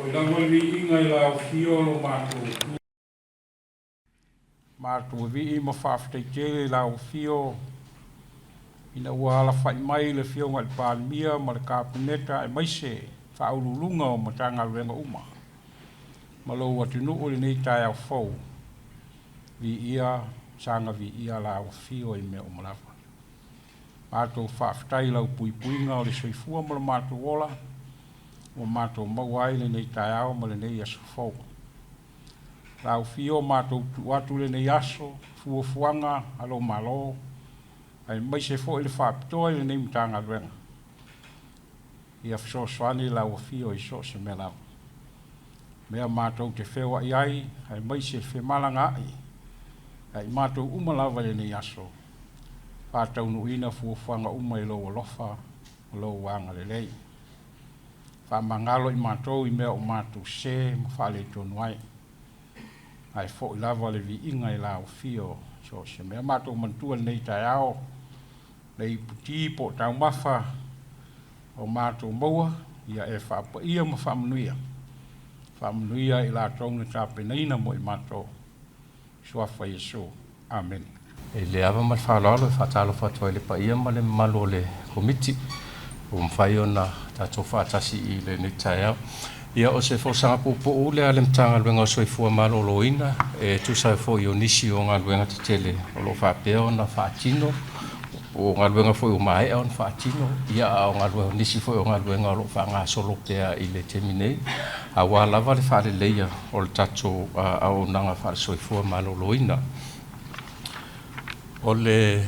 O lango vi inga I la fio lo mātou. Mātou vi ma whawhitei te la fio. Ina ua ala whai mai le fio ngai pāmia ma le kāpineta e maise whaurulunga o matanga renga uma. Malo watu nuu le nei tai au fau. Vi ia, sanga vi ia la fio I mea o malawa. Mātou whawhitai lau pui puinga o le soifua ma le mātou ola. O mātou mawai le nei tai au ma le nei aso fau. Lau fio mātou watu le nei aso, fuafuanga, alo malo. Ai mai se fo le whapitoa le nei mtanga renga. Ia fiso swani lau fio I so se me lau. Mea mātou te whewa I ai, ai mai se whe malanga ai. Ai mātou umalawa le nei aso. Pātau nuina fuafuanga uma I lo alofa, lo wanga le lei. Whamangalo I mātou I mea o mātou se, mwhale tonu ai. Ai fo I lava le vi inga I lau fio, so se mea mātou mantua nei tai ao. Nei puti po tau mafa o mātou maua, ia e whapa ia ma whamanuia. Whamanuia I la tonga tāpenaina mo I mātou. Suafa Yesu. Amen. E le ava ma whalalo e whatalo whatua le pa ia ma le malo le komiti. O mwhai ona tātou whatasi I le nei tai ao. Ia o se fosanga pupo ule ale mtanga luenga o soifua malo loina. E tusa fo I o nisi o ngā luenga te tele. O lo whapea ona whaatino. O ngā luenga foi o mai on whaatino. Ia o ngā luenga nisi foi o ngā luenga o lo whanga solo pea I le teminei. A wā lava le whaare leia o le tato au nanga whaare soifua malo loina. O le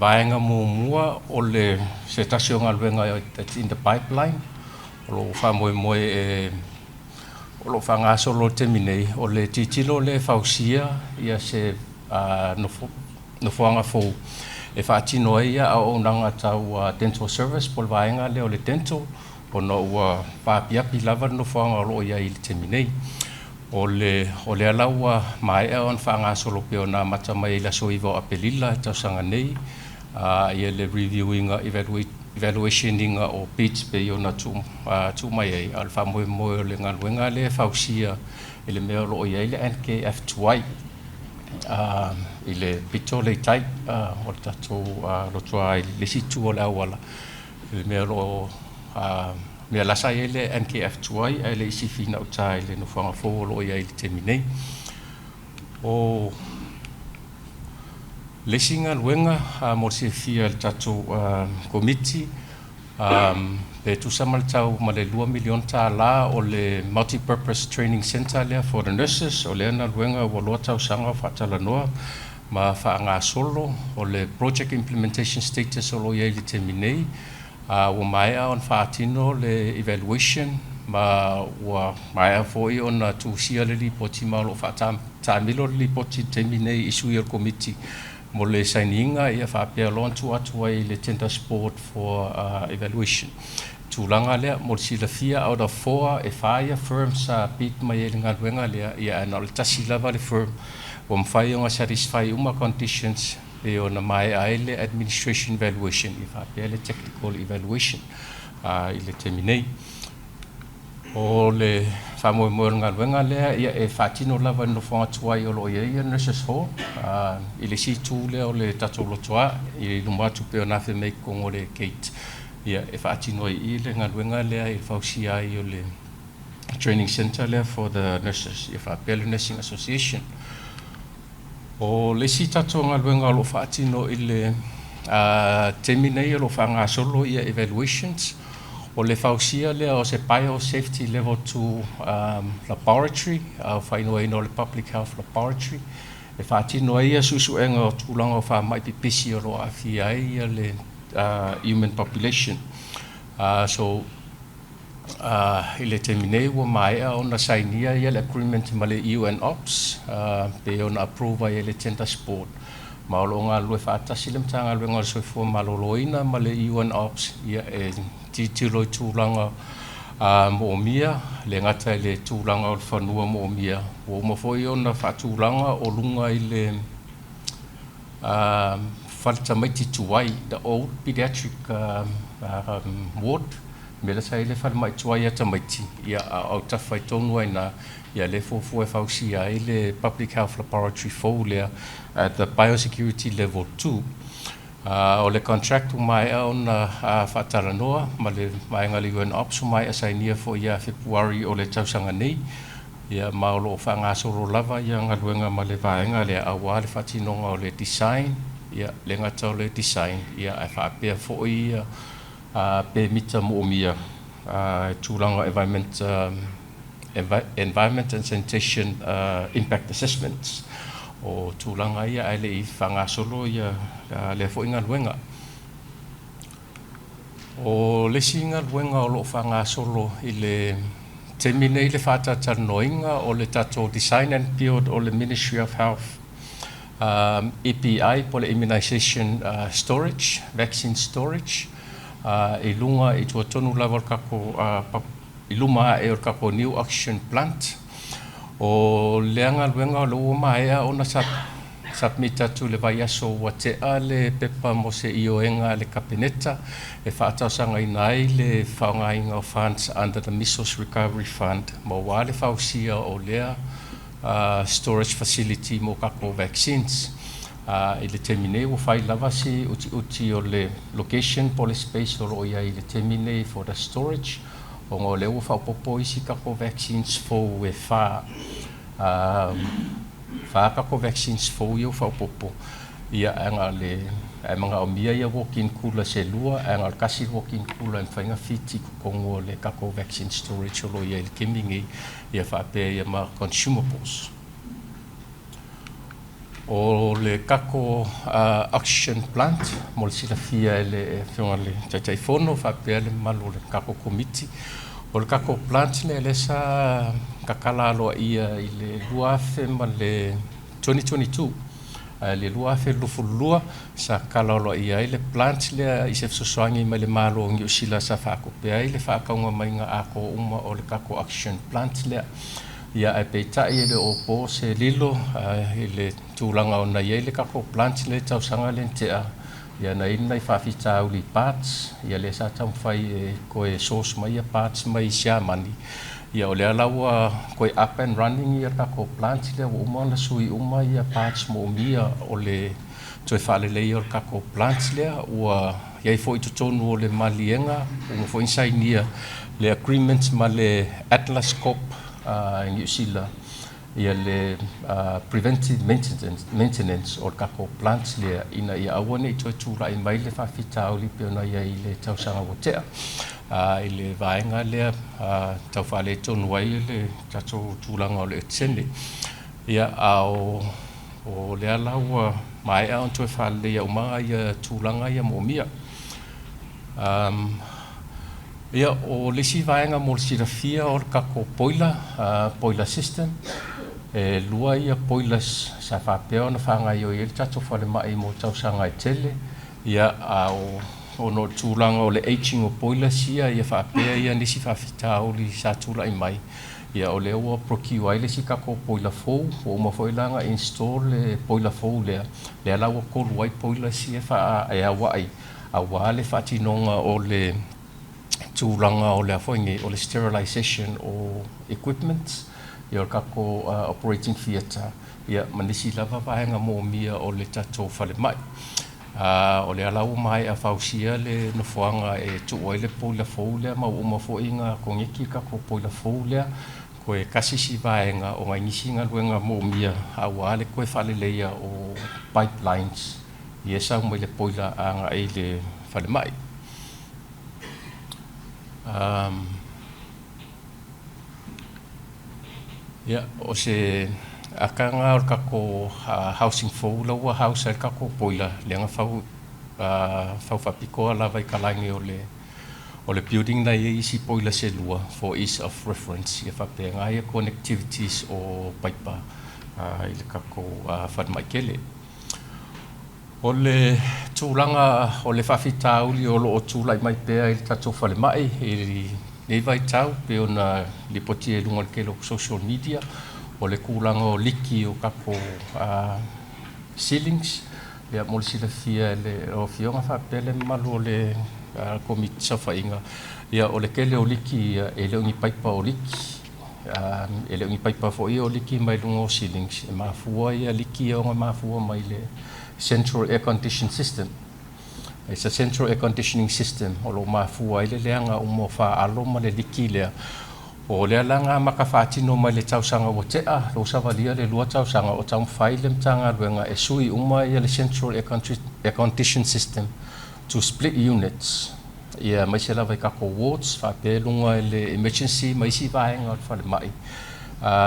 vaenga mua o le se tasi o ngā luenga that's in the pipeline. O lo whamoe moe e o lo whanga solo teminei. O le titilo le whausia ia se nofoanga fau. E whaatino ia au nanga tau dental service pol vaenga leo le dental o no ua whaapiapi lava no whanga o loo ia I le teminei. O le alaua mai e on whanga solo peo na mata mai la soiva a pelila tau sanga nei. Ia le reviewing evaluationing o pitch pe yo na tu mai e al whamoe moe le ngaluenga le whausia I le mea loo ia I le NKF2I. I le pito le tai o tatou lotua I le situ o le awala le mea lo mea lasa I le NKF2I ai le isi fina o tai le no whanga fō lo ia I le teminei o le singa luenga mo se fia le tatou komiti pe tu samal tau ma le 2 milion ta la o le multi-purpose training center lea for the nurses o le ana luenga o loa tau sanga whatala noa ma whaanga solo o le project implementation status o lo ia I le teminei o mai on whaatino le evaluation ma ua mai a foi ona tu sia le lipoti ma lo whaatamilo le lipoti teminei isui o komiti mo le saininga ia whaapea loan tu atua I le tender sport for evaluation. Tūlanga lea mo sila fia out of 4 e whaia firms bid mai e ngā luenga lea ia ana le tasi lava le firm o mwhai o ngā satisfy uma conditions e o na mai aile administration evaluation I whaapea le technical evaluation I le teminei. O le whamoe moe ngā luenga lea ia e whaatino lava no whanga tuai o lo ia nurses hall I le si tū lea o le tatou lotoa I lumatu peo na whi mei kongo le Kate. Ia e whaatino I le ngā luenga lea I whausi ai o le training center lea for the nurses I whaapea le nursing association. O le si tatou ngā luenga o lo whaatino I le teminei o lo whanga solo ia evaluations. O le whausia lea o se biosafety level 2 laboratory, whainoa ino le public health laboratory. E whaatino ia susuenga o tūlanga o wha mai pipisi o lo awhi ai ia le human population. So, I le teminei ua mai o na sainia ia le agreement ma le UN Ops, pe o na approve ia le tender sport. Ma o lo ngā lue whaatasi le mtanga lue ngā soifua maloloina ma le UN Ops ia e titilo I tūlanga mo mia, le ngata le tūlanga o le whanua mo mia. O mawhoi o na whaatūlanga o lunga I le whalta maiti tuai, the old pediatric ward, me le sai le fal mai tua ia tamaiti ia au tawhai tonu ai na ia le fufu e fausi ai le Public Health Laboratory Folio at the Biosecurity Level 2. O le contract mai ona whataranoa ma le mai ngali UN Ops mai asainia fo ia February o le tausanga nei ia maolo o whangasoro lava ia ngaluenga ma le vaenga le awa le whatinonga o le design ia le ngata o le design ia e whaapea fo ia pe mita moomia tūlanga environment and sanitation impact assessments o tūlanga ia ai le I whangasolo ia le fo inga luenga o le singa luenga o lo whangasolo I le temine I le whatatanoinga o le tato design and build o le Ministry of Health EPI po le immunization storage, vaccine storage I lunga I tuatonu lava kako I luma e o kako New Action Plant o leanga luenga o loo maea ona submita tu le vai aso wa te ale pepa mo se ioenga le kapineta e whaatausanga I nai le whaongainga o funds under the Measles Recovery Fund mo wale whausia o lea storage facility mo kako vaccines I le temine o whai lava si uti o le location po le space o lo ia I le temine for the storage o ngō leo whaupopo isi kako vaccines fo e wha kako vaccines fo i o whaupopo ia anga le mga o mia ia walk-in cooler se lua anga le kasi walk-in cooler en whainga fiti kukongo le kako vaccine storage o lo ia I le kemingi ia whaapea ia ma consumables o le kako action plant mo le silafia le whiunga le taitai fono whaapea le malo le kako committee o le kako plant le sa kakala aloa ia I le luafe ma le 2022 le luafe lufulua sa kala aloa ia I le plant le I se fesosoangi ma le malo ngi usila sa whakopea I le whakaunga mainga ako uma o le kako action plant le ia e peitai le opo se lilo I le tūlanga o nei le kako plant le tausanga le ntea ia na ina I whawhita uli parts ia le sa tamwhai e koe source mai parts mai siamani ia o le alaua koe up and running ia kako plant le o uma na sui uma ia parts mo mia o le toe whalelei o kako plant le ua ia I fo I tutonu o le malienga o fo insainia le agreements ma le Atlas Corp New Zealand ia le preventive maintenance o kako plants le ina ia awane I toi tūra I mai le whawhita au li peona ia I le tausanga o tea I le vaenga le tau whale tonu ai le tato tūlanga o le tene ia o le alaua mai a on toi whale ia umaa ia tūlanga ia momia ia o le si vaenga mo le sirafia o le kako boiler system lua ia boilers sa whapea na whangai o I le tato whale mai mo tausanga I tele ia o no tūlanga o le aging o boilers ia whapea ia nisi whawhita o li sa tūla I mai ia o le ua prokiu ai le si kako boiler fou o mawhoilanga install le boiler fou le alaua kolu ai boilers ia wha e awa ai awa le whatinonga o le tūlanga o le afoingi o le sterilization o equipment ia o kako operating theatre ia manisi lava vaenga mo mia o le tato whale mai o le alau mai a whausia le nofoanga e tuoi le poila foulea ma uma foinga ko ngeki kako poila foulea ko e kasisi vaenga o ngai nisinga luenga mo mia a wale ko e whale leia o pipelines ia sa mo le poila anga e le whale mai ia o se akanga o kako housing fou laua house al kako poila lenga fau whapikoa lava I kalangi o le building na isi poila se lua for ease of reference ia whapenga ia connectivities o paipa I le kako whanmaikele o le tūlanga o le whawhita uli o lo o tūlai mai pēa I le tato whale mai nei vai tau pe ona le poti e lunga kelo social media o le kulanga o liki o kako ceilings le mo le silafia le o fionga fa pele malu le komiti sa fainga Ia o le kele o liki e leo ngi paipa o liki. E leo ngi paipa fo ia o liki mai lunga o ceilings. E mafua ia liki o ngā mafua mai le central air conditioning system. It's a central air conditioning system. O lo mafua ile leanga umo wha alo ma le liki lea. O lea langa maka whaatino mai le tausanga o tea. Lo savalia le lua tausanga o tau mwhai le mtanga ruenga e sui uma ia le central air conditioning system to split units. Ia mai se lava i kako wards, whapelunga i le emergency, mai si vaenga o le whale mai.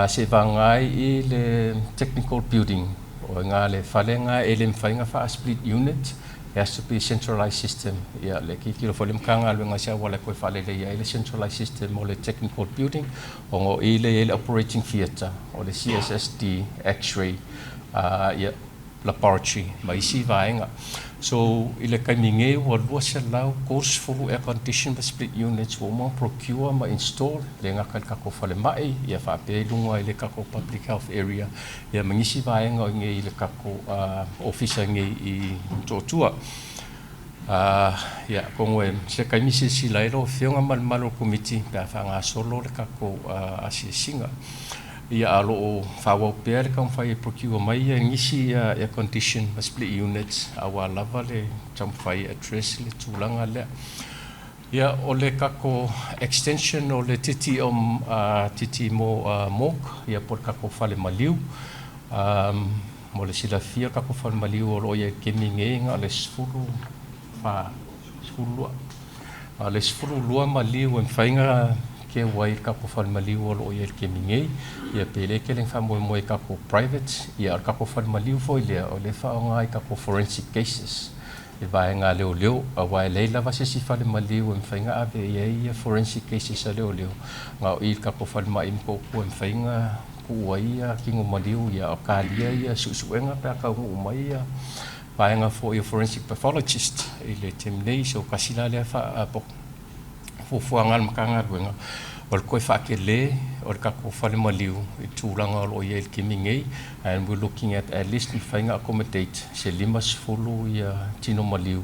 Se vangai i le technical building, o ngā le whalenga e le mwhainga wha split unit, it has to be a centralized system. Ia le ki lo whale mkanga luenga sia wale koe whale le ia i le centralized system o le technical building, o ngo i le operating theatre, o le CSSD, X-ray, ia laboratory, mai si vaenga. So ile kai minge wa lua se lau course for air condition split units wo mo procure ma install le nga ka ko fale mai ia fa pe lunga ile ka ko public health area ia mangisi vaenga nge ile ka ko officer nge I totua ia kongwe se kai misi si lairo fionga mal committee pa fa nga solo le ka ko asisinga ia alo o whawa pēr ka mwhai e procure mai ngisi air condition split units awa lava le tam whai address le tūlanga lea. Ia o le kako extension o le titi titi mo mok ia por kako whale maliu mo le sila fia kako whale maliu o lo ia keminge ngā le sfuru le sfuru lua maliu e mwhainga ke wai ka ko fal maliu o ia ke mingai ia pele ke len fa mo ka ko private ia ka ko fal maliu fo ia o le fa ngai ka ko forensic cases e vai nga leo a wai le lava se si fal maliu en fa nga ave ia forensic cases a leo nga i ka ko fal mai ko en fa nga ku wai ki ngo maliu ia ka ia su nga pa ka ngo mai ia vai nga fo ia forensic pathologist ile temnei so kasila le fa fo ngal makanga ruenga o koe whakele o ka ko whale maliu I tūranga o ia ki mingai and we're looking at least I whainga accommodate se lima sifolo ia tino maliu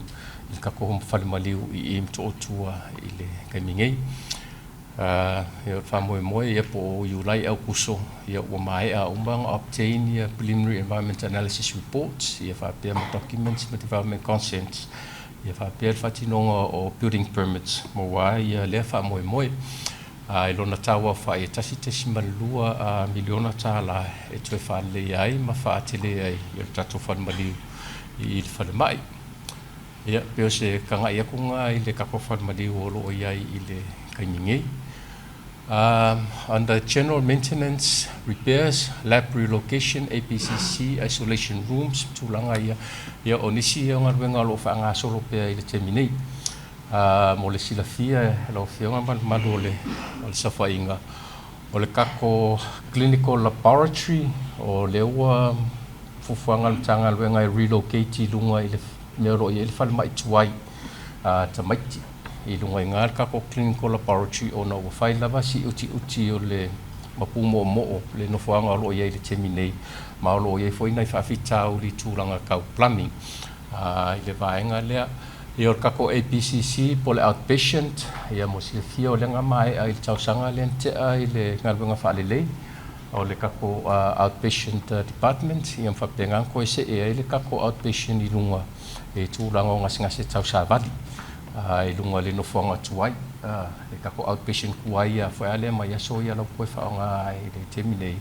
I ka ko whale maliu I imto o tua I le kai mingai ia whamoe moe ia po iulai au kuso ia ua mai a umbanga obtain ia preliminary environment analysis reports ia whapea ma documents ma development consents ia whapea whatinonga o building permits mo wai ia lea whamoe moe I lona tawa whae tasi malua miliona tāla e tue whaale ai ma whaatele ai I tato whanmaliu I le whale mai. Ia, peo se kanga ia kunga I le kako whanmaliu o loo iai I le kainingei. Under general maintenance, repairs, lab relocation, APCC, isolation rooms, tūlanga ia o nisi ia ngā ruenga lo whaanga solo pea I le terminei. Mo le sila fia lo fionga malu le safainga o le kako clinical laboratory o le ua fufuanga tanga luenga relocate lunga I le mero I le fal mai tuai tamaiti I lunga ngā kako clinical laboratory o na ua fai lava si uti o le mapumo mo le nofuanga lo ia I le terminei ma lo ia foi nai whawhitau li tūranga kau plumbing I le vaenga lea Ia kako APCC po le outpatient ia mo si fia o le nga mai ai tausanga le te ai le ngalunga whaalelei o le kako outpatient department ia mwhapenga ko se e le kako outpatient I lunga e tūranga o ngasi tausa vali I lunga le nofonga tuai le kako outpatient kuai ia whaale mai aso ia lau koe whaonga ai le terminei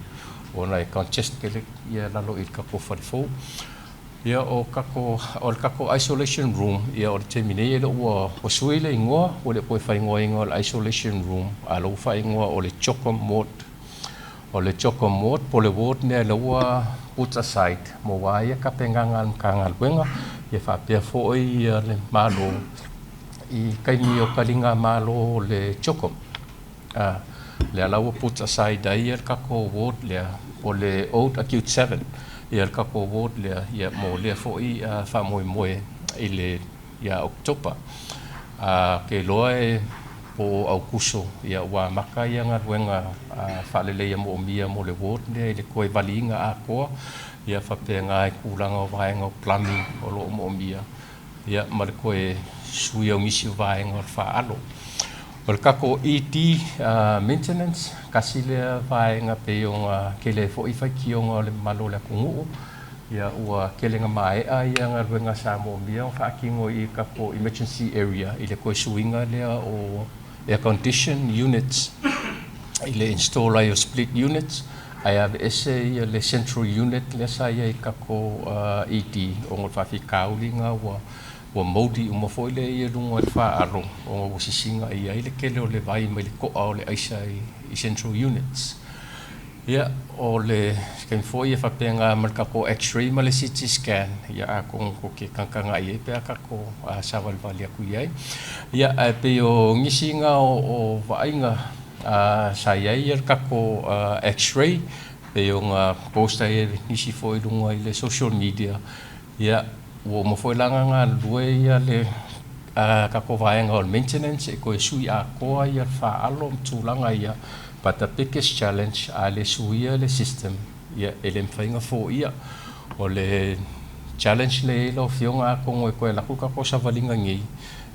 o na e contest ke le ia lalo I kako whalifo Ia o kako isolation room ia o terminei le ua sui le ingoa o le poe whaingoa ingoa le isolation room a lo whaingoa o le Chocom ward po le ward nea le ua put aside mo waia ka penganga mkanga luenga ia whapea fo'i ia le malo I kaimi o kalinga malo le Chocom le alaua put aside ia kako ward lea o le old acute 7 ia le kako ward lea ia mo lea fo'i whamoe I le ia October ke loa e po aukuso ia ua maka ia ngā ruenga whaalele ia mo mia mo le ward lea le koe valinga a koa ia whapea ngā e kūranga o vaenga o plumbing o lo mo mia ia ma le koe sui au ngisi o vaenga o whaalo O le kako ED maintenance, kasi lea vaenga pe o ngā kele fo i whai ki o ngā le malo le kungu. Ia ua kele ngā mae a ia ngā ruenga sa mo mia o whaakingo i kako emergency area i le koe suinga lea o air condition units. I le install ai o split units. Ai ave ese ia le central unit le sa ia i kako ED o ngā whawhikauri ngā ua maudi uma foi le ia lunga le whaaro o ngā sisinga ia i le kele o le vai mai le koa o le aisa i central units. Ia o le kemi foi e whapenga malkako x-ray ma le CT scan ia a kong ko ke kankanga ia pe a kako sawal vali aku iai. Ia pe o ngisinga o vainga sa ia ia kako x-ray pe o ngā posta e nisi foi lunga i le social media. Ia o mo foi langa ngā lue ia le kako vaenga o maintenance e koe sui a koa ia whaalo mtulanga ia. But the biggest challenge a le suia le system ia ele mwhainga fo ia o le challenge le lo fionga ko ngoi koe laku kako sa valinga ngi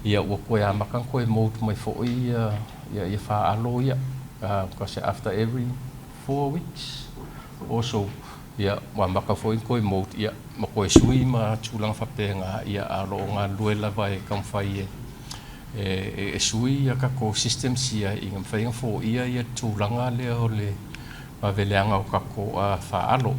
ia ua koe a makan koe mode mai fo ia whaalo ia because after every 4 weeks also ia wa maka fo koe mode ia ma koe sui ma tulanga whapenga ia alo ngā luela vai kamwhai e sui ia kako system sia i ngā whainga fo ia tulanga lea o le maweleanga o kako whaalo.